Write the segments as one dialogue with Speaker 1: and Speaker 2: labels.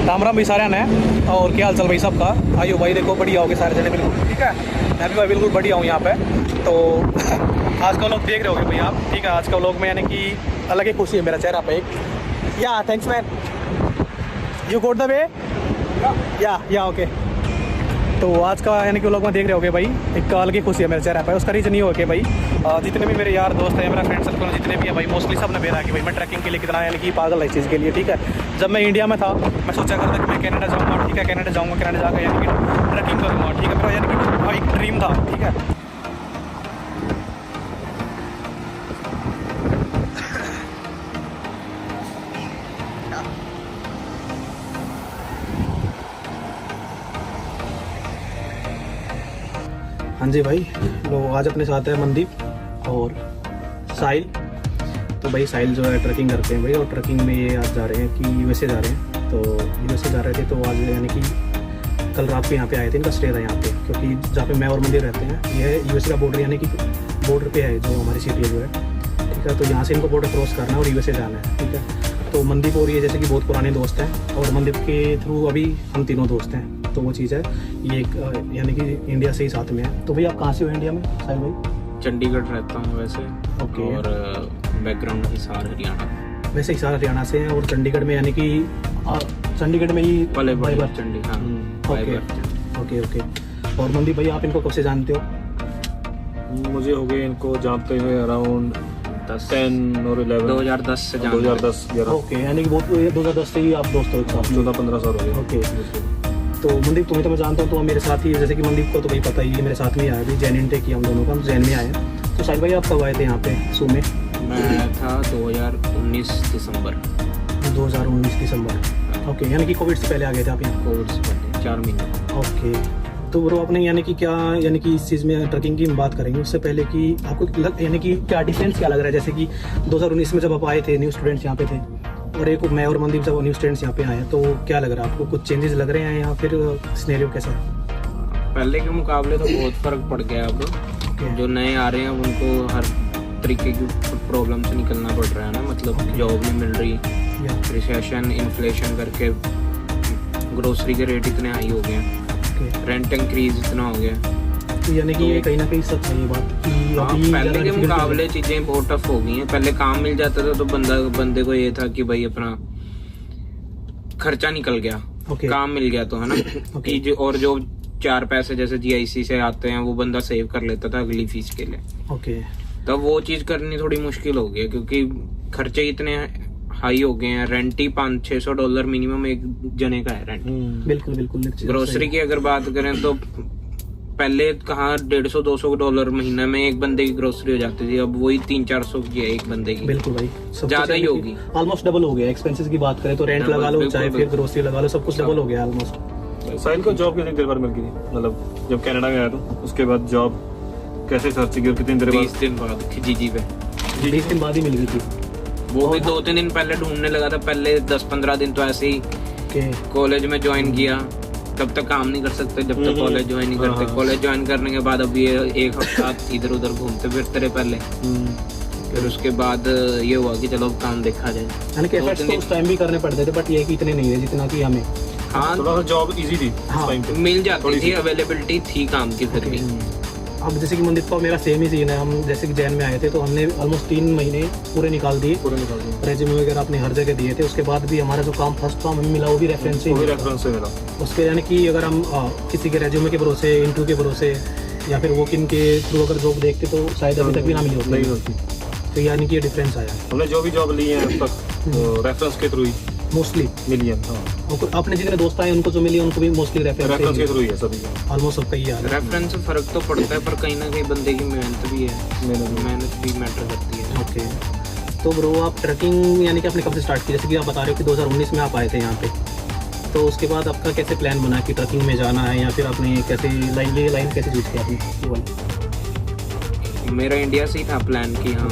Speaker 1: राम राम भाई सारे ने। और क्या हाल चाल भाई सबका? आइयो भाई, देखो बढ़िया हो गए सारे जने बिल्कुल, ठीक है। मैं भी भाई बिल्कुल बढ़िया हूँ यहाँ पे। तो आज का लोग देख रहे होगे भाई आप, ठीक है। आज का लोग में यानी कि अलग ही खुशी है मेरा चेहरा पे एक। या thanks man, you got the way, या ओके। तो आज का यानी कि लोग में देख रहे होगे भाई, एक अलग ही खुशी है मेरे चेहरा पे। उसका रीज़न ये हो कि भाई जितने भी मेरे यार दोस्त हैं, मेरा फ्रेंड सर्कल जितने भी है भाई, मोस्टली सब ने मेरा कि भाई मैं ट्रैकिंग के लिए कितना यानी कि पागल है इस चीज़ के लिए, ठीक है। जब मैं इंडिया में था मैं सोचा करता कि मैं कनाडा जाऊँगा, ठीक है। कनाडा जाऊँगा, कनाडा जाकर यानी कि ट्रैकिंग करूँगा, ठीक है। मेरा यानी कि एक ड्रीम था, ठीक है। हाँ जी भाई, लोग आज अपने साथ है मनदीप और साहिल। तो भाई साहिल जो है ट्रैकिंग करते हैं भाई, और ट्रैकिंग में ये आज जा रहे हैं कि यूएसए जा रहे हैं। तो यूएसए जा रहे थे, तो आज यानी कि कल रात को यहाँ पे आए थे, इनका स्टे था यहाँ पे। क्योंकि जहाँ पे मैं और मनदीप रहते हैं ये यूएसए का बॉर्डर, यानी कि बॉर्डर पे है जो हमारी सिटी है जो है, ठीक है। तो यहाँ से इनको बॉर्डर क्रॉस करना है और यूएसए जाना है, ठीक है। तो मनदीप और ये जैसे कि बहुत पुराने दोस्त हैं, और मनदीप के थ्रू अभी हम तीनों दोस्त हैं। तो वो चीज़ है ये, यानी कि इंडिया से ही साथ में है। तो भाई आप कहाँ से हो इंडिया में साहिल भाई?
Speaker 2: चंडीगढ़ रहता हूँ वैसे।
Speaker 1: ओके।
Speaker 2: और बैकग्राउंड हिसार हरियाणा।
Speaker 1: वैसे हिसार हरियाणा से हैं, और चंडीगढ़ में यानी कि चंडीगढ़ में ही
Speaker 2: पले
Speaker 1: बाई
Speaker 2: बड़े
Speaker 1: बर्थ।
Speaker 2: चंडी, हाँ
Speaker 1: ओके ओके ओके। और मनदीप भाई आप इनको कब से जानते हो?
Speaker 3: मुझे हो गए इनको जानते हुए अराउंड 10 और 11
Speaker 2: 2010 से जानते हैं।
Speaker 3: 2010 11
Speaker 1: ओके, यानी कि बहुत 2010 से ही आप दोस्त हो एक साथ?
Speaker 3: 14-15 साल हो गए।
Speaker 1: ओके। तो मनदीप तुम्हें तो मैं जानता हूँ, तो मेरे साथ ही, जैसे कि मनदीप को तो भाई पता ही है, मेरे साथ में ही आया अभी जैन इनटेक किया हम दोनों का, हम जैन में आए। तो साहिल भाई आप कब आए थे यहाँ पे सू में?
Speaker 2: मैं था 2019 दिसंबर।
Speaker 1: 2019 दिसंबर। ओके, यानी कि कोविड से पहले आ गए थे आप यहाँ?
Speaker 2: कोविड से पहले 4 महीने।
Speaker 1: ओके। तो ब्रो आपने यानी कि क्या, यानी कि इस चीज़ में ट्रैकिंग की हम बात करेंगे उससे पहले कि आपको यानी कि क्या डिफरेंस क्या लग रहा है? जैसे कि 2019 में जब आप आए थे, न्यू स्टूडेंट्स यहाँ पे थे, और एक मैं और मनदीप जब न्यू स्टूडेंट्स यहाँ पे आए, तो क्या लग रहा है आपको? कुछ चेंजेस लग रहे हैं या फिर सिनेरियो कैसा है?
Speaker 2: पहले के मुकाबले तो बहुत फर्क पड़ गया अब।
Speaker 1: ओके।
Speaker 2: जो नए आ रहे हैं उनको हर तरीके की प्रॉब्लम से निकलना पड़ रहा है ना, मतलब जॉब नहीं मिल रही, रिसेशन, इन्फ्लेशन करके ग्रोसरी के रेट इतने हाई हो गए हैं, रेंट इंक्रीज इतना हो गया।
Speaker 1: तो यानी कि ये कहीं ना कहीं सच है ये बात कि अभी
Speaker 2: पहले के
Speaker 1: difficult
Speaker 2: मुकाबले चीजें बहुत टफ हो गई हैं। पहले काम मिल जाता था तो बंदे को ये था कि भाई अपना खर्चा निकल गया, काम मिल गया तो है ना। कि जो 4 पैसे जैसे जीआईसी से आते हैं वो बंदा सेव कर लेता था अगली फीस के लिए।
Speaker 1: ओके।
Speaker 2: तब वो चीज करनी थोड़ी मुश्किल हो गई, क्योंकि खर्चे इतने हाई हो गए हैं। रेंट ही $500-600 मिनिमम एक जने का है रेंट।
Speaker 1: बिल्कुल बिल्कुल।
Speaker 2: ग्रोसरी की अगर बात करें तो पहले कहाँ $150-200 महीना में एक बंदे की ग्रोसरी हो जाती थी, अब वही 300-400 की है एक बंदे की।
Speaker 1: बिल्कुल भाई,
Speaker 2: ज्यादा ही होगी,
Speaker 1: ऑलमोस्ट डबल हो गया। एक्सपेंसेस की बात करें तो रेंट लगा लो, चाहे फिर ग्रोसरी लगा लो, सब कुछ डबल हो गया ऑलमोस्ट।
Speaker 3: साहिल को जॉब कितनी देर बाद मिल गई थी? मतलब जब कनाडा में आया था उसके बाद जॉब कैसे सर्च की और कितनी देर बाद?
Speaker 2: 20 दिन बाद खिजीजी पे।
Speaker 1: 20 दिन बाद ही मिल गई थी।
Speaker 2: वो भी 2-3 दिन पहले ढूंढने लगा था। पहले 10-15 दिन तो ऐसे ही कॉलेज में ज्वाइन किया, तब तक काम नहीं कर सकते जब तक कॉलेज ज्वाइन नहीं करते। कॉलेज ज्वाइन करने के बाद अभी एक हफ्ता इधर उधर घूमते फिरते रहे पहले। फिर उसके बाद ये हुआ कि चलो काम देखा जाए।
Speaker 1: यानी कि एफर्ट्स तो उस टाइम भी करने पड़ते थे, बट ये कि इतने नहीं है जितना कि हमें।
Speaker 2: हाँ,
Speaker 3: थोड़ा सा जॉब इजी थी
Speaker 1: हाँ,
Speaker 3: उस टाइम पे,
Speaker 2: मिल जाती थी, अवेलेबिलिटी थी काम की फिर भी।
Speaker 1: अब जैसे कि मनदीप का मेरा सेम ही सीन है। हम जैसे कि जैन में आए थे तो हमने ऑलमोस्ट 3 महीने पूरे निकाल दिए, रेज्यूमे वगैरह अपने हर जगह दिए थे। उसके बाद भी हमारा जो काम फर्स्ट काम हमें मिला वो भी रेफरेंस से
Speaker 3: मिला।
Speaker 1: उसके यानी कि अगर हम किसी के रेज्यूमे के भरोसे, इंटरव्यू के भरोसे या फिर वॉक इन के थ्रू अगर जॉब देखते तो शायद अभी तक भी ना मिली होती। तो यानी कि ये डिफरेंस आया।
Speaker 3: हमने जो भी जॉब ली है अब तक रेफरेंस के थ्रू ही
Speaker 1: मोस्टली
Speaker 3: मिली है।
Speaker 1: अपने जितने दोस्त आए उनको जो मिली उनको भी मोस्टली
Speaker 3: रेफरेंस के थ्रू ही है सभी।
Speaker 1: ऑलमोस्ट सबका ही है।
Speaker 2: रेफरेंस से फर्क तो पड़ता है, पर कहीं ना कहीं बंदे की मेहनत भी है, मेहनत भी मैटर करती है।
Speaker 1: ओके। तो ब्रो आप ट्रैकिंग यानी कि आपने कब से स्टार्ट की? जैसे कि आप बता रहे हो कि 2019 में आप आए थे यहाँ पे, तो उसके बाद आपका कैसे प्लान बना कि ट्रैकिंग में जाना है, या फिर आपने कैसे लाइन कैसे चूज किया आपने?
Speaker 2: मेरा इंडिया से ही था प्लान कि हाँ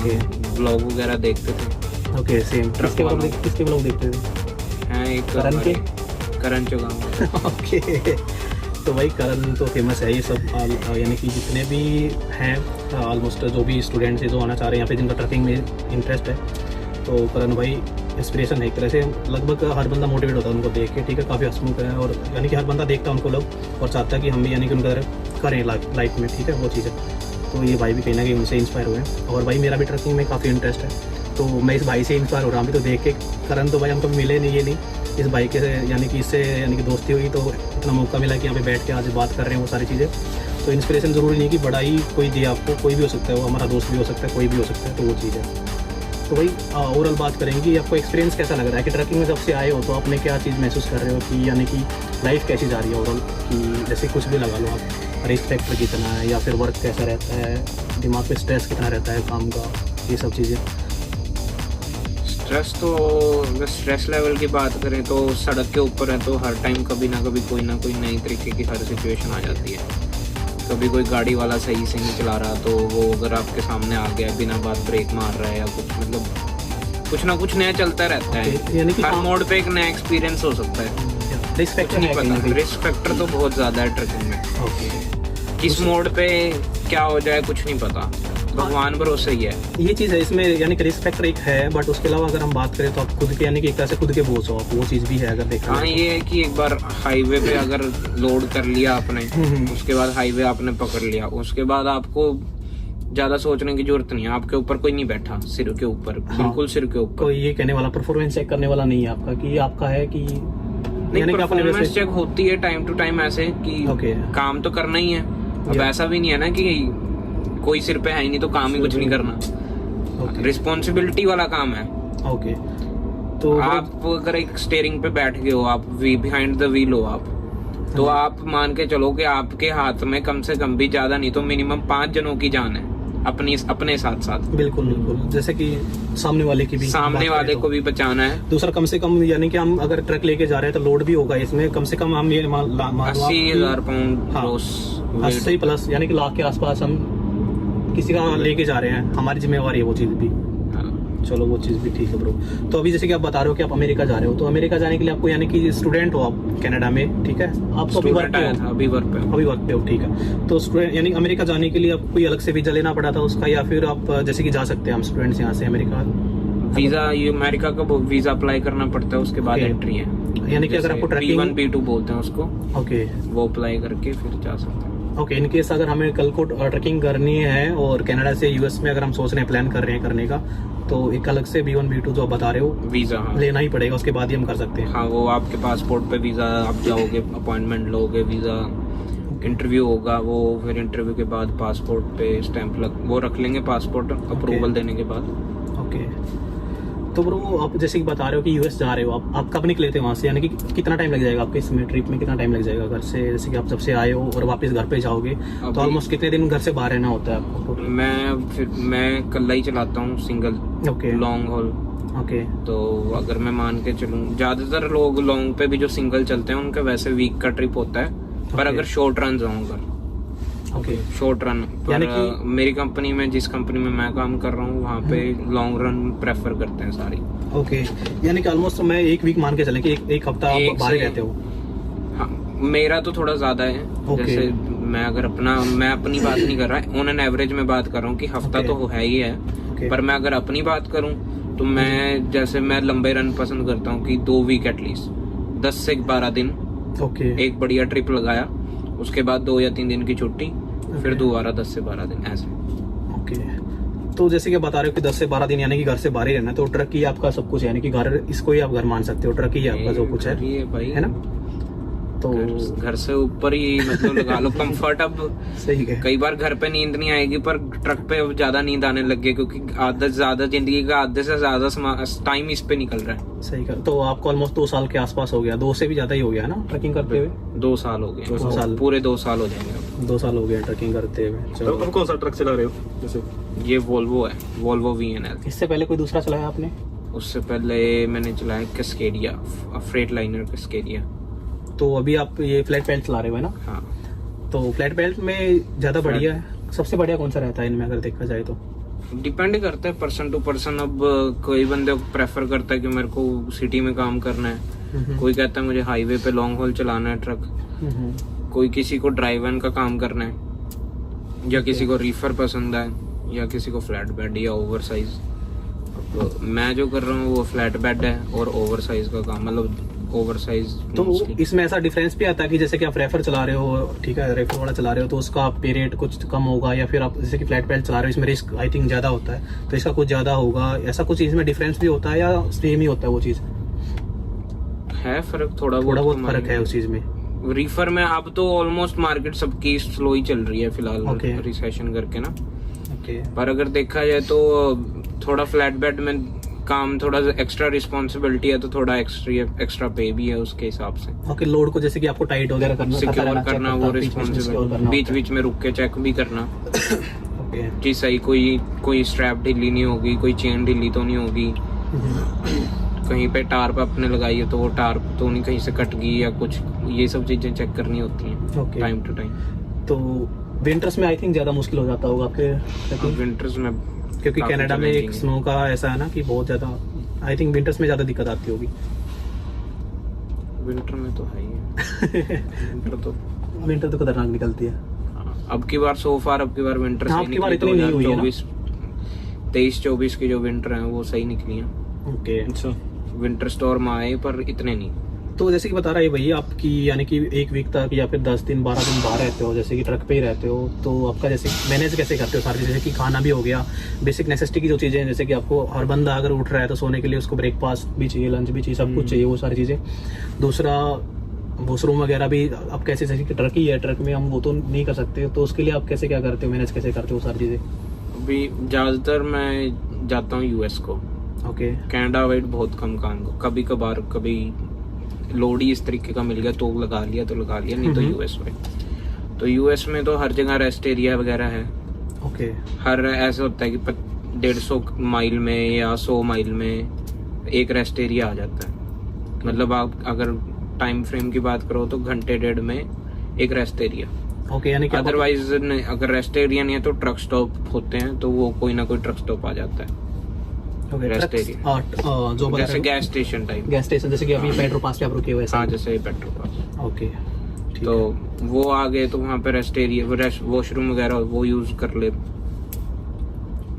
Speaker 2: ब्लॉग वगैरह देखते थे।
Speaker 1: Okay same. किसके ब्लॉग देखते थे?
Speaker 2: हैं एक करण चौगांव।
Speaker 1: ओके। तो भाई करण तो फेमस है ये सब, यानी कि जितने भी हैं ऑलमोस्ट जो भी स्टूडेंट्स हैं जो आना चाह रहे हैं यहाँ पे, जिनका ट्रैकिंग में इंटरेस्ट है, तो करण भाई इंस्पिरेशन है एक तरह से, लगभग हर बंदा मोटिवेट होता है उनको देख के, ठीक है, काफ़ी हंसमुख है, और यानी कि हर बंदा देखता है उनको लोग और चाहता है कि हम भी यानी कि उनका करें लाइफ में, ठीक है, वो चीज़ है। तो ये भाई भी कहीं ना कहीं उनसे इंस्पायर हुए हैं, और भाई मेरा भी ट्रकिंग में काफ़ी इंटरेस्ट है, तो मैं इस भाई से इंस्पायर हो रहा हूँ। अभी तो देख के करण तो भाई हम कभी मिले नहीं, ये नहीं, इस भाई के यानी कि इससे यानी कि दोस्ती हुई, तो इतना मौका मिला कि यहाँ पे बैठ के आज बात कर रहे हैं वो सारी चीज़ें। तो इंस्पिरेशन ज़रूरी नहीं कि बड़ा ही कोई दे आपको, कोई भी हो सकता है, वो हमारा दोस्त भी हो सकता है, कोई भी हो सकता है, तो वो चीज़ है। तो भाई ओवरऑल बात करेंगे कि आपको एक्सपीरियंस कैसा लग रहा है कि ट्रैकिंग में जब से आए हो तो आपने क्या चीज़ महसूस कर रहे हो कि यानी कि लाइफ कैसी जा रही है ओवरऑल, कि जैसे कुछ भी लगा लो आप, रिस्पेक्ट कितना है या फिर वर्क कैसा रहता है, दिमाग पे स्ट्रेस कितना रहता है काम का, ये सब चीज़ें।
Speaker 2: स्ट्रेस तो अगर स्ट्रेस लेवल की बात करें तो सड़क के ऊपर है तो हर टाइम कभी ना कोई नई तरीके की हर सिचुएशन आ जाती है। कभी कोई गाड़ी वाला सही से नहीं चला रहा तो वो अगर आपके सामने आ गया बिना बात ब्रेक मार रहा है या कुछ, मतलब कुछ ना कुछ नया चलता रहता है।
Speaker 1: यानी कि
Speaker 2: हर मोड पे एक नया एक्सपीरियंस हो सकता है।
Speaker 1: रिस्क
Speaker 2: नहीं पता, रिस्क फैक्टर तो बहुत ज़्यादा है ट्रकिंग में।
Speaker 1: ओके,
Speaker 2: किस मोड पे क्या हो जाए कुछ नहीं पता, भगवान भरोसे ही है।
Speaker 1: ये चीज़ है इसमें, यानी कि रिस्क फैक्टर एक है, बट उसके अलावा अगर हम बात करें तो आप खुद के यानी कि एक तरह से खुद के बोझ हो आप, वो चीज़ भी है अगर देखा
Speaker 2: हाँ, ये है कि एक बार हाईवे पे अगर लोड कर लिया आपने, उसके बाद हाईवे आपने पकड़ लिया, उसके बाद आपको ज्यादा सोचने की जरूरत नहीं है। आपके ऊपर कोई नहीं बैठा, सिर के ऊपर, बिल्कुल सिर के ऊपर।
Speaker 1: कोई ये कहने वाला परफॉर्मेंस चेक करने वाला नहीं है आपका कि आपका है कि
Speaker 2: नहीं, परफॉर्मेंस चेक होती है टाइम टू टाइम ऐसे कि काम तो करना ही है। अब ऐसा भी नहीं है ना कि कोई सिर पे है ही नहीं तो काम ही कुछ नहीं करना। रिस्पॉन्सिबिलिटी वाला काम है।
Speaker 1: ओके, तो
Speaker 2: आप अगर एक स्टीयरिंग पे बैठ गए हो, आप बिहाइंड द व्हील हो आप, तो आप मान के चलो कि आपके हाथ में कम से कम भी ज्यादा नहीं तो मिनिमम 5 जनों की जान है अपने साथ साथ।
Speaker 1: बिल्कुल बिल्कुल, जैसे कि सामने वाले की भी,
Speaker 2: सामने वाले को भी बचाना है।
Speaker 1: दूसरा कम से कम यानी कि हम अगर ट्रक लेके जा रहे हैं तो लोड भी होगा इसमें, कम से कम हम ये
Speaker 2: 80,000 पाउंड
Speaker 1: 80 प्लस यानी कि लाख के आसपास हम किसी का लेके जा रहे हैं, हमारी जिम्मेवारी है वो चीज़ भी। चलो वो चीज़ भी ठीक है ब्रो। तो अभी जैसे कि आप बता रहे हो कि आप अमेरिका जा रहे हो, तो अमेरिका जाने के लिए आपको यानी कि स्टूडेंट हो आप कनाडा में, ठीक है, आप तो अभी वर्क पे हो, ठीक है। तो स्टूडेंट यानी अमेरिका जाने के लिए आपको कोई अलग से वीजा लेना पड़ा था उसका, या फिर आप जैसे कि जा सकते हैं हम स्टूडेंट्स यहाँ से अमेरिका?
Speaker 2: वीजा, ये अमेरिका का वीजा अप्लाई करना पड़ता है, उसके बाद एंट्री है।
Speaker 1: यानी कि अगर आपको ट्रैकिंग
Speaker 2: B1 B2 बोलते हैं उसको,
Speaker 1: ओके,
Speaker 2: वो अप्लाई करके फिर जा सकते हैं।
Speaker 1: ओके, इन केस अगर हमें कल को ट्रैकिंग करनी है और कनाडा से यूएस में अगर हम सोच रहे हैं, प्लान कर रहे हैं करने का, तो एक अलग से B1 B2 जो आप बता रहे हो
Speaker 2: वीजा
Speaker 1: लेना ही पड़ेगा, उसके बाद ही हम कर सकते हैं।
Speaker 2: हाँ, वो आपके पासपोर्ट पे वीजा, आप जाओगे अपॉइंटमेंट लोगे, वीजा इंटरव्यू होगा, वो फिर इंटरव्यू के बाद पासपोर्ट पे स्टैंप वो रख लेंगे पासपोर्ट अप्रूवल देने के बाद।
Speaker 1: ओके, तो ब्रो आप जैसे कि बता रहे हो कि यूएस जा रहे हो, आप कब निकले थे वहाँ से, यानी कि कितना टाइम लग जाएगा आपके इसमें ट्रिप में, कितना टाइम लग जाएगा घर से, जैसे कि आप जब से आए हो और वापस घर पे जाओगे तो ऑलमोस्ट कितने दिन घर से बाहर रहना होता है आपको?
Speaker 2: मैं कल्ला ही चलाता हूँ, single,
Speaker 1: okay,
Speaker 2: long haul.
Speaker 1: Okay,
Speaker 2: तो अगर मैं मान के चलूँ, ज्यादातर लोग लॉन्ग पे भी जो सिंगल चलते हैं उनका वैसे वीक का ट्रिप होता है, पर अगर शॉर्ट रन जाऊँगा,
Speaker 1: ओके,
Speaker 2: शॉर्ट रन पर मेरी कंपनी में, जिस कंपनी में मैं काम कर रहा हूँ वहाँ पे लॉन्ग रन प्रेफर करते हैं सारी।
Speaker 1: ओके, यानी कि ऑलमोस्ट मैं एक वीक मान के चलें कि एक हफ्ता आप बाहर रहते हो?
Speaker 2: हाँ, मेरा तो थोड़ा ज्यादा है। जैसे मैं अपनी बात नहीं कर रहा, ऑन एन एवरेज में बात कर रहा हूँ कि हफ्ता तो है ही है, पर मैं अगर अपनी बात करूँ तो मैं लंबे रन पसंद करता हूँ कि 2 वीक एटलीस्ट, 10 से 12 दिन एक बढ़िया ट्रिप लगाया, उसके बाद 2 या 3 दिन की छुट्टी, फिर दोबारा 10 से 12 दिन ऐसे।
Speaker 1: ओके, तो जैसे कि बता रहे हो कि 10 से 12 दिन यानी कि घर से बाहर ही रहना है, तो ट्रक ही आपका सब कुछ है, यानी कि घर, इसको ही आप घर मान सकते हो, ट्रक ही आपका जो कुछ है
Speaker 2: भाई,
Speaker 1: है ना? तो
Speaker 2: घर से ऊपर ही मतलब लगा लो कंफर्ट। अब
Speaker 1: सही है,
Speaker 2: कई बार घर पे नींद नहीं आएगी पर ट्रक पे अब ज्यादा नींद आने लग गई, क्योंकि जिंदगी का आधे से ज्यादा टाइम इस पे निकल रहा है।
Speaker 1: सही कर, तो आपको ऑलमोस्ट 2 साल के आसपास हो गया, 2 से भी ज्यादा ही हो गया ना ट्रैकिंग करते हुए?
Speaker 2: 2 साल हो गए,
Speaker 1: 2 साल,
Speaker 2: पूरे 2 साल हो जाएंगे।
Speaker 1: 2 साल हो गए ट्रैकिंग करते हुए।
Speaker 3: चलो, अब कौन सा ट्रक चला रहे हो? जैसे
Speaker 2: ये वोल्वो है, वोल्वो VNL।
Speaker 1: इससे पहले कोई दूसरा चलाया आपने?
Speaker 2: उससे पहले मैंने चलाया कैस्केडिया, फ्रेट लाइनर कैस्केडिया।
Speaker 1: तो अभी आप ये फ्लैट बेल्ट चला रहे हो है ना?
Speaker 2: हाँ,
Speaker 1: तो फ्लैट बेल्ट में ज्यादा बढ़िया है, सबसे बढ़िया कौन सा रहता है इनमें अगर देखा जाए तो?
Speaker 2: डिपेंड करता है पर्सन टू पर्सन। अब कोई बंदे प्रेफर करता है कि मेरे को सिटी में काम करना है, कोई कहता है मुझे हाईवे पे लॉन्ग हॉल चलाना है ट्रक, कोई किसी को ड्राइव एन का काम करना है, या किसी को रीफर पसंद है, या किसी को फ्लैट बेड या ओवर साइज। तो मैं जो कर रहा हूँ वो फ्लैट बेड है और ओवर साइज का काम, मतलब ओवर साइज।
Speaker 1: तो इसमें ऐसा डिफरेंस भी आता है कि जैसे कि आप रेफर चला रहे हो, ठीक है, रेफर वाला चला रहे हो तो उसका पे रेट कुछ कम होगा, या फिर आप जैसे कि फ्लैट बेड चला रहे हो इसमें रिस्क आई थिंक ज़्यादा होता है तो इसका कुछ ज़्यादा होगा, ऐसा कुछ इसमें डिफरेंस भी होता है या सेम ही होता है वो चीज़?
Speaker 2: है फर्क, थोड़ा
Speaker 1: बहुत फर्क है उस चीज़ में।
Speaker 2: रीफर में अब तो ऑलमोस्ट मार्केट सबकी स्लो ही चल रही है फिलहाल,
Speaker 1: Okay.
Speaker 2: रिसेशन करके ना।
Speaker 1: ओके।
Speaker 2: पर अगर देखा जाए तो थोड़ा फ्लैट बेड में काम, थोड़ा एक्स्ट्रा रिस्पॉन्सिबिलिटी है तो थोड़ा एक्स्ट्रा पे भी है उसके हिसाब से।
Speaker 1: ओके, लोड को जैसे कि आपको टाइट वगैरह करना,
Speaker 2: सिक्योर करना, वो रिस्पॉन्सिबिलिटी, बीच बीच में रुक के चेक भी करना
Speaker 1: ओके
Speaker 2: कि सही कोई स्ट्रैप ढीली नहीं होगी, कोई चेन ढीली तो नहीं होगी, कहीं पे टार्प आपने लगाई है तो वो टार्प तो नहीं कहीं से कट गई या कुछ, ये सब चीजें चेक करनी होती हैं
Speaker 1: ओके
Speaker 2: टाइम टू टाइम।
Speaker 1: तो विंटर्स में आई थिंक ज्यादा मुश्किल हो जाता होगा आपके,
Speaker 2: विंटर्स में
Speaker 1: क्योंकि
Speaker 2: काफी
Speaker 1: कनाडा में एक
Speaker 2: challenging है।
Speaker 1: स्नो का ऐसा है ना कि बहुत ज्यादा आई थिंक विंटर्स में ज्यादा दिक्कत आती होगी।
Speaker 2: विंटर में तो है ही है।
Speaker 1: विंटर तो खतरनाक निकलती है।
Speaker 2: अब की बार अब की बार विंटर
Speaker 1: हाँ,
Speaker 2: सही
Speaker 1: अब की बार
Speaker 2: निकली,
Speaker 1: इतनी नहीं हुई है ना।
Speaker 2: 23-24 की जो विंटर है वो सही निकली है।
Speaker 1: ओके,
Speaker 3: अच्छा,
Speaker 2: विंटर स्टॉर्म आए पर इतने नहीं।
Speaker 1: तो जैसे कि बता रहा है भैया आपकी, यानी कि एक वीक तक या फिर 10 दिन 12 दिन बाहर रहते हो, जैसे कि ट्रक पे ही रहते हो, तो आपका जैसे मैनेज कैसे करते हो सारी चीज़ें, कि खाना भी हो गया, बेसिक नेसेसिटी की जो चीज़ें हैं, जैसे कि आपको हर बंदा अगर उठ रहा है तो सोने के लिए उसको ब्रेकफास्ट भी चाहिए, लंच भी चाहिए, सब कुछ चाहिए, वो सारी चीज़ें। दूसरा वॉशरूम वगैरह भी आप कैसे, जैसे कि ट्रक ही है, ट्रक में हम वो तो नहीं कर सकते, तो उसके लिए आप कैसे क्या करते हो, मैनेज कैसे करते हो सारी चीज़ें?
Speaker 2: अभी ज़्यादातर मैं जाता हूँ यूएस को।
Speaker 1: ओके,
Speaker 2: कनाडा वाइड बहुत कम काम को, कभी कभार कभी लोड ही इस तरीके का मिल गया तो लगा लिया, नहीं तो यूएस में। तो यूएस में तो हर जगह रेस्ट एरिया वगैरह है।
Speaker 1: ओके,
Speaker 2: हर ऐसा होता है कि 150 माइल में या 100 माइल में एक रेस्ट एरिया आ जाता है। मतलब आप अगर टाइम फ्रेम की बात करो तो घंटे डेढ़ में एक रेस्ट एरिया।
Speaker 1: ओके, यानी कि
Speaker 2: अदरवाइज अगर रेस्ट एरिया नहीं है तो ट्रक स्टॉप होते हैं, तो वो कोई ना कोई ट्रक स्टॉप आ जाता है।
Speaker 1: ओके,
Speaker 2: रेस्ट
Speaker 1: ट्रक्स,
Speaker 2: एरिया
Speaker 1: जो बता
Speaker 2: जैसे
Speaker 1: रहे
Speaker 2: gas station type,
Speaker 1: gas station, जैसे कि अभी पेट्रोल पंप पे आप रुके हुए हैं।
Speaker 2: हाँ जैसे पेट्रोल पंप।
Speaker 1: ओके, ठीक
Speaker 2: तो
Speaker 1: है।
Speaker 2: वो आ गए तो वहाँ पे रेस्ट एरिया, वॉशरूम वगैरह वो यूज कर ले।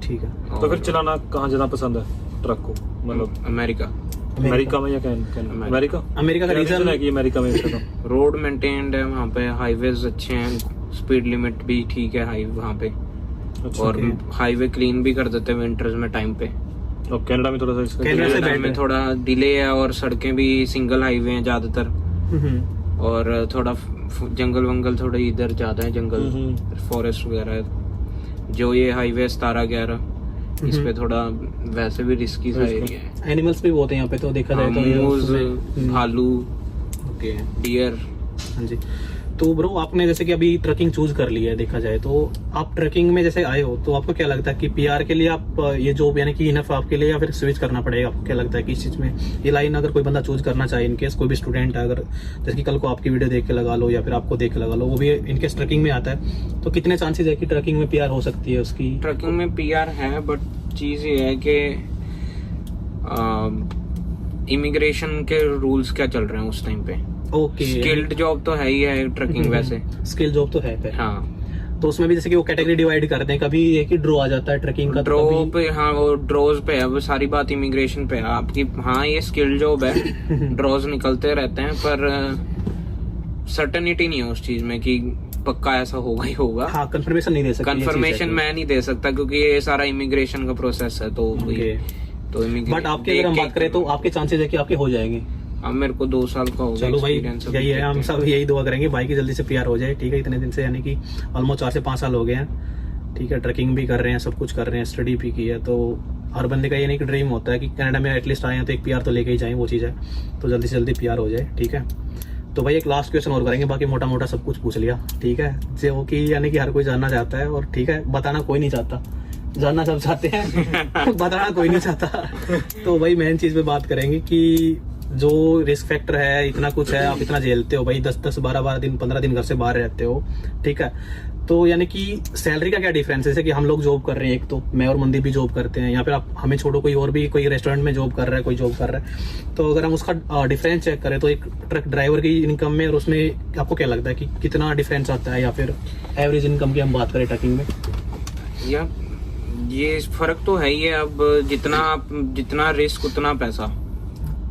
Speaker 1: ठीक है।
Speaker 3: तो फिर चलाना कहाँ ज्यादा पसंद है ट्रक को, मतलब
Speaker 2: अमेरिका
Speaker 3: अमेरिका में या कनाडा? अमेरिका
Speaker 1: अमेरिका का रीजन
Speaker 3: है कि अमेरिका में इसका
Speaker 2: रोड मेंटेन्ड है वहाँ पे, हाईवेज अच्छे हैं, स्पीड लिमिट भी ठीक है हाई वहाँ पे,
Speaker 3: अच्छा,
Speaker 2: और
Speaker 1: okay.
Speaker 2: हाईवे क्लीन भी कर देते हैं विंटर्स में टाइम पे।
Speaker 3: और कनाडा में थोड़ा सा इसका
Speaker 1: कनाडा से
Speaker 2: कनाडा
Speaker 1: better
Speaker 2: में
Speaker 1: है।
Speaker 2: थोड़ा डिले है और सड़कें भी सिंगल हाईवे हैं ज्यादातर, और थोड़ा जंगल वंगल थोड़े इधर ज्यादा है, जंगल फॉरेस्ट वगैरह है। जो ये हाईवे 17-11 इस पे थोड़ा वैसे भी रिस्की सा एरिया है।
Speaker 1: एनिमल्स भी बहुत है यहाँ पे, तो देखा जाए तो ये
Speaker 2: मूज,
Speaker 1: उसमें-
Speaker 2: भालू,
Speaker 1: ओके,
Speaker 2: डियर।
Speaker 1: हाँ जी। तो ब्रो आपने जैसे कि अभी ट्रकिंग चूज कर लिया है, देखा जाए तो आप ट्रकिंग में जैसे आए हो, तो आपको क्या लगता है कि पीआर के लिए आप ये जॉब यानी कि इनफ आपके लिए, या फिर स्विच करना पड़ेगा? आपको क्या लगता है कि इस चीज में ये लाइन अगर कोई बंदा चूज करना चाहे, इनकेस कोई भी स्टूडेंट है, अगर जैसे कि कल को आपकी वीडियो देख के लगा लो या फिर आपको देख के लगा लो, वो भी इनकेस ट्रकिंग में आता है, तो कितने चांसेस है कि ट्रकिंग में पीआर हो सकती है उसकी?
Speaker 2: ट्रकिंग में पीआर है, बट चीज ये है कि इमिग्रेशन के रूल्स क्या चल रहे हैं उस टाइम पे।
Speaker 1: ओके,
Speaker 2: स्किल्ड जॉब तो है ही है ट्रकिंग वैसे।
Speaker 1: स्किल जॉब तो है फिर।
Speaker 2: हाँ,
Speaker 1: तो उसमें भी जैसे कि वो कैटेगरी डिवाइड करते हैं, कभी एक ही ड्रॉ आ जाता है ट्रकिंग का, तो
Speaker 2: ड्रॉ
Speaker 1: कभी-
Speaker 2: पे, हाँ वो ड्रॉज पे है, वो सारी बात इमिग्रेशन पे है आपकी। हाँ ये स्किल्ड जॉब है, ड्रॉज निकलते रहते हैं, पर सर्टेनिटी नहीं है उस चीज में कि पक्का ऐसा होगा ही होगा।
Speaker 1: हाँ, कंफर्मेशन नहीं दे सकते।
Speaker 2: कंफर्मेशन मैं नहीं दे सकता क्योंकि ये सारा इमिग्रेशन का प्रोसेस है, तो तो
Speaker 1: बट आपके अगर हम बात करें तो आपके चांसेस है कि आपके हो जाएंगे।
Speaker 2: अब मेरे को 2 साल का हो गया
Speaker 1: चलो भाई,
Speaker 2: experience, अभी
Speaker 1: यही है, हम
Speaker 2: देखते हैं।
Speaker 1: सब यही दुआ करेंगे भाई की जल्दी से पीआर हो जाए। ठीक है, इतने दिन से यानी कि ऑलमोस्ट 4 से 5 साल हो गए हैं। ठीक है, ट्रकिंग भी कर रहे हैं, सब कुछ कर रहे हैं, स्टडी भी की है, तो हर बंदे का ये नहीं कि ड्रीम होता है कि कनाडा में एटलीस्ट आए हैं तो एक पीआर तो लेके ही जाएं, वो चीज़ है। तो जल्दी से जल्दी पीआर हो जाए। ठीक है, तो भाई एक लास्ट क्वेश्चन और करेंगे, बाकी मोटा मोटा सब कुछ पूछ लिया। ठीक है, जो कि यानी कि हर कोई जानना चाहता है, और ठीक है बताना कोई नहीं चाहता, जानना सब चाहते हैं बताना कोई नहीं चाहता। तो भाई मेन चीज पे बात करेंगे कि जो रिस्क फैक्टर है, इतना कुछ है, आप इतना झेलते हो भाई, 10-10, 12-12 दिन, 15 दिन घर से बाहर रहते हो। ठीक है, तो यानी कि सैलरी का क्या डिफरेंस है? जैसे कि हम लोग जॉब कर रहे हैं, एक तो मैं और मंदीप भी जॉब करते हैं, या फिर आप हमें छोड़ो, कोई और भी कोई रेस्टोरेंट में जॉब कर रहा है, कोई जॉब कर रहा है, तो अगर हम उसका डिफरेंस चेक करें तो एक ट्रक ड्राइवर की इनकम में और उसमें आपको क्या लगता है कि कितना डिफरेंस आता है? या फिर एवरेज इनकम की हम बात करें ट्रकिंग में?
Speaker 2: या ये फर्क तो है ही है। अब जितना रिस्क उतना पैसा,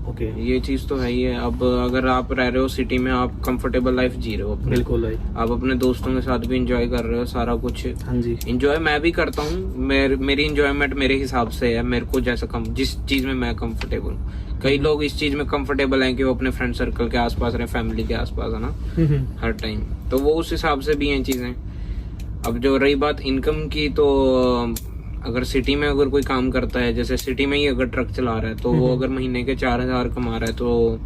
Speaker 1: ओके
Speaker 2: ये चीज तो है ही है। अब अगर आप रह रहे हो सिटी में, आप कंफर्टेबल लाइफ जी रहे हो अपनी,
Speaker 1: बिल्कुल भाई।
Speaker 2: आप अपने दोस्तों के साथ भी इंजॉय कर रहे हो, सारा कुछ
Speaker 1: हाँ जी।
Speaker 2: इंजॉय मैं भी करता हूँ। मेरी इंजॉयमेंट मेरे हिसाब से है, मेरे को जैसा जिस चीज में मैं कंफर्टेबल हूँ। कई लोग इस चीज में कंफर्टेबल हैं कि वो अपने फ्रेंड सर्कल के आसपास रहे, फैमिली के आसपास, है ना, हर टाइम। तो वो उस हिसाब से भी हैं चीजें। अब जो रही बात इनकम की, तो अगर सिटी में अगर कोई काम करता है, जैसे सिटी में ही अगर ट्रक चला रहा है, तो वो अगर महीने के 4,000 कमा रहा है, तो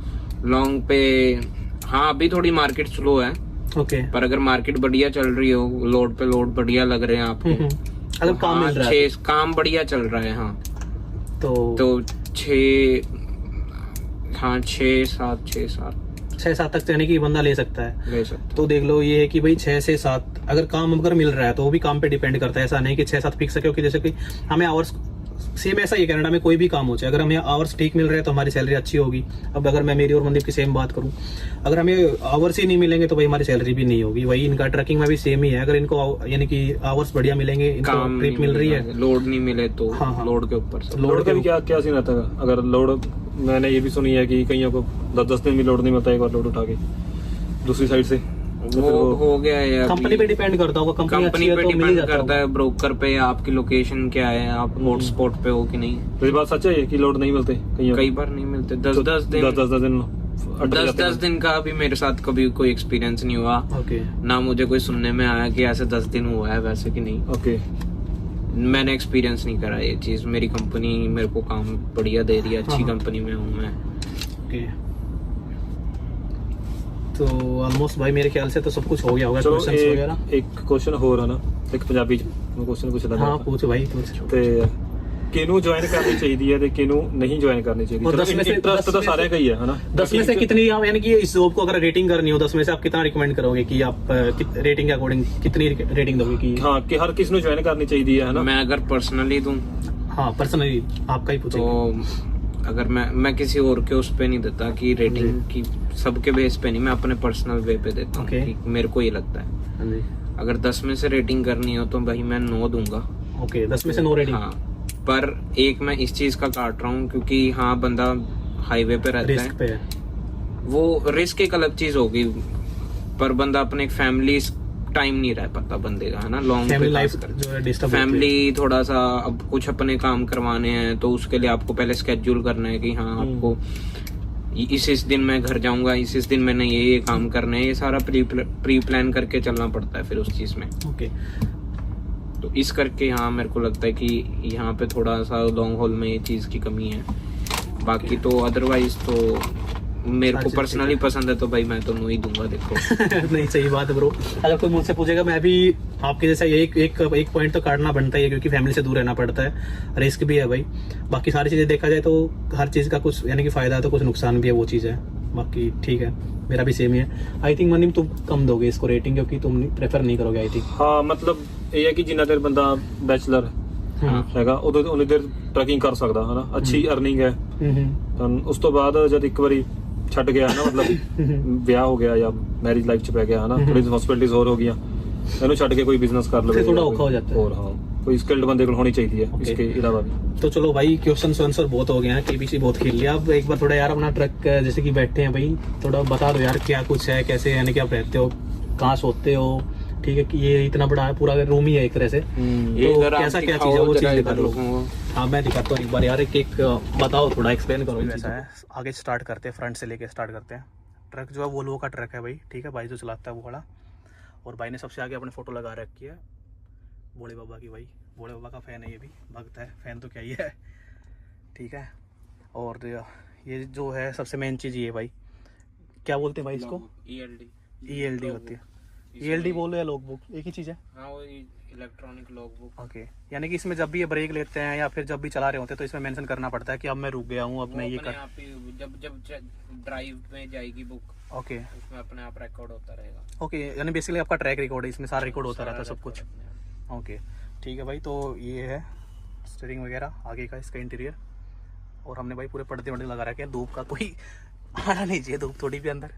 Speaker 2: लॉन्ग पे, हाँ अभी थोड़ी मार्केट स्लो है,
Speaker 1: ओके।
Speaker 2: पर अगर मार्केट बढ़िया चल रही हो, लोड पे लोड बढ़िया लग रहे हैं आपको,
Speaker 1: अगर काम मिल रहा है,
Speaker 2: काम बढ़िया चल रहा है, हाँ, तो
Speaker 1: 6-7 तक यानी कि बंदा ले सकता है।
Speaker 2: ले सकते।
Speaker 1: तो देख लो, ये है कि भाई 6 से 7 अगर काम अगर मिल रहा है तो वो भी काम पे डिपेंड करता है। ऐसा नहीं कि 6-7 फिक्स है, क्योंकि जैसे कि हमें आवर्स सेम ऐसा ही कनाडा में कोई भी काम हो जाए, अगर हमें आवर्स ठीक मिल रहे हैं तो हमारी सैलरी अच्छी होगी। अब अगर मैं मेरी और मनदीप की सेम बात करूं, अगर हमें आवर्स ही नहीं मिलेंगे तो भाई हमारी सैलरी भी नहीं होगी। वही इनका ट्रकिंग में भी सेम ही है, अगर इनको यानी कि आवर्स बढ़िया मिलेंगे, इनको ट्रिप मिल रही है,
Speaker 2: लोड नहीं मिले तो
Speaker 1: हाँ।
Speaker 2: लोड के ऊपर से।
Speaker 3: लोड का भी क्या सीन रहता है? अगर लोड, मैंने ये भी सुनी है कि कईयों को 10-10 दिन भी लोड नहीं मिलता एक बार लोड उठा के दूसरी साइड से।
Speaker 2: वो हो गया है,
Speaker 1: कंपनी पे डिपेंड करता होगा। कंपनी
Speaker 2: पे
Speaker 1: तो
Speaker 2: डिपेंड करता है, ब्रोकर पे, आपकी लोकेशन क्या है, आप हॉटस्पॉट पे हो कि नहीं।
Speaker 3: तो ये बात सच है कि लोड नहीं मिलते
Speaker 2: कई बार नहीं मिलते। 10-10 दिन का भी मेरे साथ कभी कोई एक्सपीरियंस नहीं हुआ। ना मुझे कोई सुनने में आया कि ऐसे 10 दिन हुआ है, वैसे कि नहीं।
Speaker 3: ओके,
Speaker 2: मैंने एक्सपीरियंस नहीं करा ये चीज। मेरी कंपनी मेरे को काम बढ़िया दे रही है, अच्छी कंपनी में हूँ मैं।
Speaker 1: तो ऑलमोस्ट भाई मेरे ख्याल से तो सब कुछ हो गया होगा। क्वेश्चंस वगैरह
Speaker 3: एक क्वेश्चन हो रहा ना, एक पंजाबी क्वेश्चन कुछ लगा।
Speaker 1: हाँ पूछ भाई, पूछ।
Speaker 3: ਤੇ ਕਿਨੂੰ ज्वाइन करनी चाहिए है, किਨੂੰ नहीं ज्वाइन करनी चाहिए?
Speaker 1: और 10 में से
Speaker 3: इंटरेस्ट तो सारे का ही है ना।
Speaker 1: 10 में से कितनी आप, यानी कि इस जॉब को अगर रेटिंग करनी हो 10 में से आप कितना रिकमेंड करोगे कि आप रेटिंग के अकॉर्डिंग कितनी रेटिंग दोगे कि
Speaker 3: हाँ कि हर किस ਨੂੰ ज्वाइन करनी चाहिए है ना?
Speaker 2: मैं अगर पर्सनली दूं,
Speaker 1: हाँ पर्सनली आपका ही पूछेंगे।
Speaker 2: तो अगर मैं किसी और के उस पे नहीं देता कि रेटिंग की, सबके बेस पे नहीं, मैं अपने पर्सनल वे पे देता हूँ कि मेरे को ये लगता है। अगर 10 में से रेटिंग करनी हो तो भाई मैं 9 दूंगा।
Speaker 1: ओके, 10 में से 9 रेटिंग।
Speaker 2: हाँ, पर एक मैं इस चीज का काट रहा हूँ क्योंकि हाँ बंदा हाईवे पे रहता है,
Speaker 1: पे
Speaker 2: वो रिस्क एक अलग चीज होगी, पर बंदा अपने फैमिली टाइम नहीं रह पाता बंदे का, है ना, लॉन्ग
Speaker 1: फैमिली लाइफ जो है डिस्टर्ब,
Speaker 2: फैमिली थोड़ा सा, अब कुछ अपने काम करवाने हैं तो उसके लिए आपको पहले स्केड्यूल करना है कि हाँ आपको इस दिन मैं घर जाऊंगा, इस दिन मैंने ये काम करना है, ये सारा प्री प्लान करके चलना पड़ता है फिर उस चीज में।
Speaker 1: ओके,
Speaker 2: तो इस करके हाँ मेरे को लगता है कि यहाँ पे थोड़ा सा लॉन्ग हॉल में ये चीज की कमी है। बाकी तो अदरवाइज तो मेरे को पर्सनली पसंद है, तो भाई मैं तो 9 ही दूंगा। देखो
Speaker 1: नहीं सही बात है ब्रो। अगर कोई मुझसे पूछेगा, मैं भी आपके जैसा एक पॉइंट तो काटना बनता ही है, क्योंकि फैमिली से दूर रहना पड़ता है, रिस्क भी है भाई। बाकी सारी चीजें देखा जाए तो हर चीज का कुछ यानी कि फायदा है तो कुछ नुकसान भी है, वो चीज है। बाकी ठीक है, मेरा भी सेम ही है। आई थिंक मनीम तुम कम दोगे इसको रेटिंग, क्योंकि तुम प्रेफर नहीं करोगे आई थिंक।
Speaker 3: हाँ मतलब ये है कि जिन्ना देर बंदा बैचलर ਹੈਗਾ ਉਨੀ ਦੇਰ ਟਰੈਕਿੰਗ ਕਰ ਸਕਦਾ ਹੈ ਨਾ, ਅੱਛੀ ਅਰਨਿੰਗ ਹੈ। ਤਾਂ ਉਸ ਤੋਂ ਬਾਅਦ ਜਦ ਇੱਕ ਵਾਰੀ ਛੱਡ ਗਿਆ ਨਾ, ਮਤਲਬ ਵਿਆਹ ਹੋ ਗਿਆ ਜਾਂ ਮੈਰਿਜ ਲਾਈਫ ਚ ਪੈ ਗਿਆ ਹੈ ਨਾ, ਥੋੜੀ ਰਿਸਪੌਂਸਿਬਿਲਿਟੀਜ਼ ਹੋਰ ਹੋ ਗਈਆਂ, ਇਹਨੂੰ ਛੱਡ ਕੇ ਕੋਈ ਬਿਜ਼ਨਸ ਕਰ ਲਵੇ
Speaker 1: ਥੋੜਾ ਔਖਾ ਹੋ ਜਾਂਦਾ ਹੈ।
Speaker 3: और हाँ कोई स्किल्ड बंदे को होनी चाहिए इसके अलावा भी।
Speaker 1: तो चलो भाई क्वेश्चन आंसर बहुत हो गए हैं, केबीसी बहुत खेल लिया। अब एक बार थोड़ा यार अपना ट्रक जैसे कि बैठे हैं भाई, थोड़ा बता दो यार क्या कुछ है, कैसे यानी कि आप रहते हो, कहाँ सोते हो, ठीक है कि ये इतना बड़ा है पूरा रूम ही है एक तरह से, तो कैसा क्या चीज है वो चीज दिखा दो। हाँ मैं दिखाता हूँ एक बार यार, एक बताओ, थोड़ा एक्सप्लेन करो। ऐसा है, आगे स्टार्ट करते हैं, फ्रंट से लेके स्टार्ट करते हैं। ट्रक जो है वोल्वो का ट्रक है भाई, ठीक है, भाई जो चलाता है वो खड़ा, और भाई ने सबसे आगे अपने फोटो लगा रखी है भोले बाबा की। भाई भोले बाबा का फैन है, ये भी भक्त है, फैन तो क्या ही है, ठीक है। और ये जो है सबसे मेन चीज़ ये भाई, क्या बोलते हैं भाई इसको? ELD होती है। ELD बोलो या लॉग बुक, एक ही चीज़ है।
Speaker 2: हाँ वो इलेक्ट्रॉनिक लॉग बुक।
Speaker 1: ओके, यानी कि इसमें जब भी ये ब्रेक लेते हैं या फिर जब भी चला रहे होते हैं तो इसमें मेंशन करना पड़ता है कि अब मैं रुक गया हूँ, अब मैं ये कर,
Speaker 2: जब ड्राइव में जाएगी बुक,
Speaker 1: ओके,
Speaker 2: उसमें अपने आप रिकॉर्ड होता रहेगा।
Speaker 1: ओके, यानी बेसिकली आपका ट्रैक रिकॉर्ड है, इसमें सारा रिकॉर्ड होता रहता है सब कुछ। ओके ठीक है भाई, तो ये है स्टीयरिंग वगैरह आगे का, इसका इंटीरियर। और हमने भाई पूरे पर्दे वर्दे लगा रखे हैं, धूप का कोई आना नहीं चाहिए, धूप थोड़ी भी अंदर।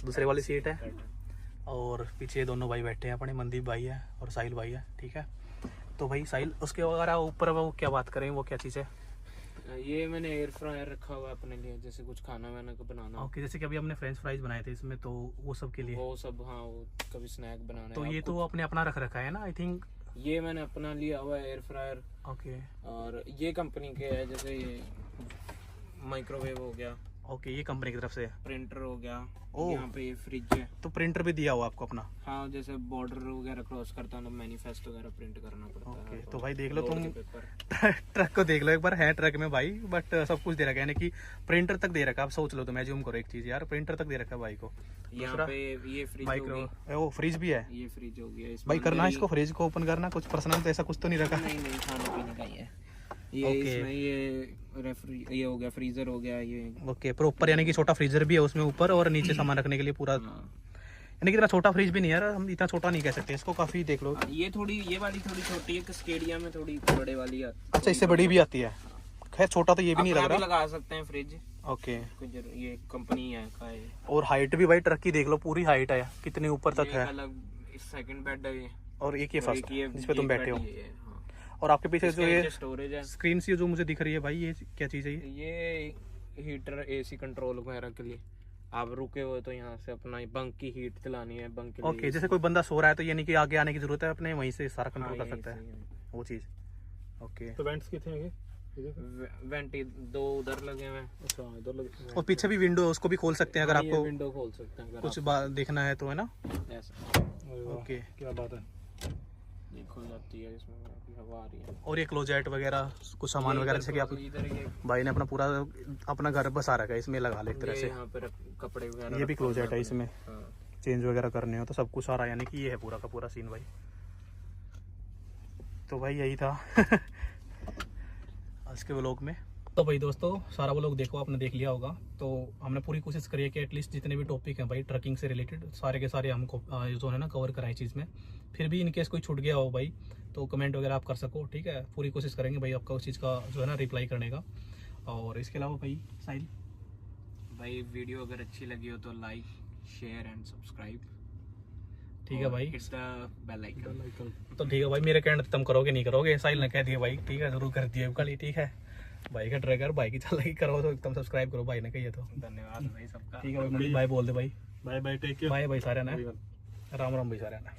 Speaker 1: दूसरे वाली सीट है, और पीछे दोनों भाई बैठे हैं अपने, मनदीप भाई है और साहिल भाई है, ठीक है। तो भाई साहिल उसके वगैरह ऊपर वो क्या बात करें, वो क्या चीज़ है?
Speaker 2: ये मैंने एयर फ्रायर रखा हुआ है अपने लिए, जैसे कुछ खाना वाना को बनाना हो।
Speaker 1: ओके, जैसे कि अभी हमने फ्रेंच फ्राइज बनाए थे इसमें, तो वो सब के लिए
Speaker 2: वो सब, हाँ, वो कभी स्नैक बनाना
Speaker 1: तो
Speaker 2: है
Speaker 1: ये
Speaker 2: आपको।
Speaker 1: तो आपने अपना रख रखा है ना, आई थिंक।
Speaker 2: ये मैंने अपना लिया हुआ है एयर फ्रायर,
Speaker 1: ओके
Speaker 2: और ये कंपनी के है, जैसे ये माइक्रोवेव हो गया,
Speaker 1: ओके, ये कंपनी की तरफ से है।
Speaker 2: प्रिंटर हो गया,
Speaker 1: ओह।
Speaker 2: यहाँ पे ये फ्रिज है।
Speaker 1: तो प्रिंटर भी दिया हुआ आपको अपना?
Speaker 2: हाँ, जैसे बॉर्डर वगैरह क्रॉस करता है, मैनिफेस्ट वगैरह प्रिंट करना पड़ता है।
Speaker 1: ओके, तो भाई देख लो
Speaker 2: रोड
Speaker 1: तुम
Speaker 2: के पेपर।
Speaker 1: ट्रक को देख लो एक बार, है ट्रक में भाई, बट सब कुछ दे रखा है, यानी कि प्रिंटर तक दे रखा है। आप सोच लो, तो मैं जूम करो एक चीज यार, प्रिंटर तक दे रखा है भाई को।
Speaker 2: यहाँ पे ये फ्रिज
Speaker 1: माइक्रो,
Speaker 2: होगी,
Speaker 1: वो फ्रिज भी है
Speaker 2: ये फ्रिज हो गया इसमें
Speaker 1: भाई। करना है
Speaker 2: अंदर
Speaker 1: इसको, फ्रिज को ओपन करना, कुछ पर्सनल तो ऐसा कुछ तो नहीं रखा?
Speaker 2: नहीं नहीं, खाने पीने का ही है ये।
Speaker 1: ओके।
Speaker 2: इसमें ये रेफ्री, ये हो गया, फ्रीजर हो गया ये।
Speaker 1: ओके, प्रॉपर, यानी कि छोटा फ्रीजर भी है उसमें ऊपर, और नीचे सामान रखने के लिए पूरा,
Speaker 2: हाँ।
Speaker 1: यानी कि इतना छोटा फ्रिज भी नहीं है यार, हम इतना छोटा नहीं कह सकते इसको, काफी देख लो।
Speaker 2: ये थोड़ी, ये वाली थोड़ी छोटी है, कैस्केडिया में थोड़ी बड़े वाली है।
Speaker 1: अच्छा, इससे बड़ी भी आती है। खैर छोटा तो ये भी नहीं लग
Speaker 2: अपना भी
Speaker 1: रहा।
Speaker 2: लगा सकते हैं फ्रिज,
Speaker 1: ओके,
Speaker 2: ये कंपनी है का है।
Speaker 1: और हाइट भी भाई ट्रक की देख लो, पूरी हाइट है, कितनी ऊपर तक
Speaker 2: ये
Speaker 1: है।
Speaker 2: अलग सेकंड बेड है ये,
Speaker 1: और एक ये
Speaker 2: और
Speaker 1: फर्स्ट
Speaker 2: एक ये
Speaker 1: जिस पे तुम
Speaker 2: एक
Speaker 1: बैठे हो,
Speaker 2: बेड ये है, हाँ।
Speaker 1: और आपके पीछे जो ये
Speaker 2: स्टोरेज है,
Speaker 1: स्क्रीन सी जो मुझे दिख रही है भाई, ये क्या चीज़ है ये?
Speaker 2: ये हीटर, एसी कंट्रोल वगैरह के लिए। आप रुके हो तो यहाँ से अपना बंक की हीट चलानी है, बंक के लिए।
Speaker 1: ओके, जैसे कोई बंदा सो रहा है तो यानी कि आगे आने की जरूरत है, अपने वहीं से सारा कंट्रोल कर
Speaker 2: हाँ,
Speaker 1: सकता है वो चीज़। ओके,
Speaker 3: तो वेंट्स कितने हैं?
Speaker 2: वेंटी दो उधर लगे हुए हैं।
Speaker 3: अच्छा, इधर लगे।
Speaker 1: और पीछे भी विंडो है, उसको भी खोल सकते हैं अगर आपको
Speaker 2: विंडो खोल सकते हैं अगर
Speaker 1: कुछ देखना है तो, है ना?
Speaker 2: ऐसा।
Speaker 1: ओके,
Speaker 3: क्या बात है।
Speaker 2: ये खुल जाती है, इसमें अभी हवा आ रही है।
Speaker 1: और ये क्लोजेट वगैरह कुछ सामान वगैरह, जैसे कि आप
Speaker 2: इधर ये
Speaker 1: भाई ने अपना पूरा अपना घर बसा रखा है, इसमें लगा ले एक तरह से।
Speaker 2: यहाँ पे कपड़े वगैरह,
Speaker 1: ये भी क्लोजेट है, इसमें
Speaker 2: हाँ।
Speaker 1: चेंज वगैरह करने हो तो सब कुछ आ रहा है, यानी कि ये है पूरा का पूरा सीन भाई। तो भाई यही था आज के व्लॉग में। तो भाई दोस्तों, सारा व्लॉग देखो, आपने देख लिया होगा। तो हमने पूरी कोशिश करी है कि एटलीस्ट जितने भी टॉपिक हैं भाई ट्रकिंग से रिलेटेड, सारे के सारे हमको जो है ना कवर कराए चीज़ में। फिर भी इनकेस कोई छूट गया हो भाई, तो कमेंट वगैरह आप कर सको, ठीक है? पूरी कोशिश करेंगे भाई आपका उस चीज़ का जो है ना रिप्लाई करने का। और इसके अलावा भाई साहिल,
Speaker 2: भाई वीडियो अगर अच्छी लगी हो तो लाइक, शेयर एंड सब्सक्राइब,
Speaker 1: ठीक है भाई?
Speaker 2: Hit the bell icon.
Speaker 1: तो ठीक है भाई, मेरे कहने तुम करोगे नहीं करोगे, साहिल ने कह दिया भाई, ठीक है जरूर कर दिए कल ही, ठीक है? भाई का ट्रैकर, भाई की चल करो तो एकदम सब्सक्राइब करो, भाई ने कही तो।
Speaker 2: धन्यवाद भाई सबका।
Speaker 1: ठीक है भाई, बाय बोल दे भाई।
Speaker 3: Bye bye, take care.
Speaker 1: Bye भाई सारे ना, राम राम भाई सारे ना।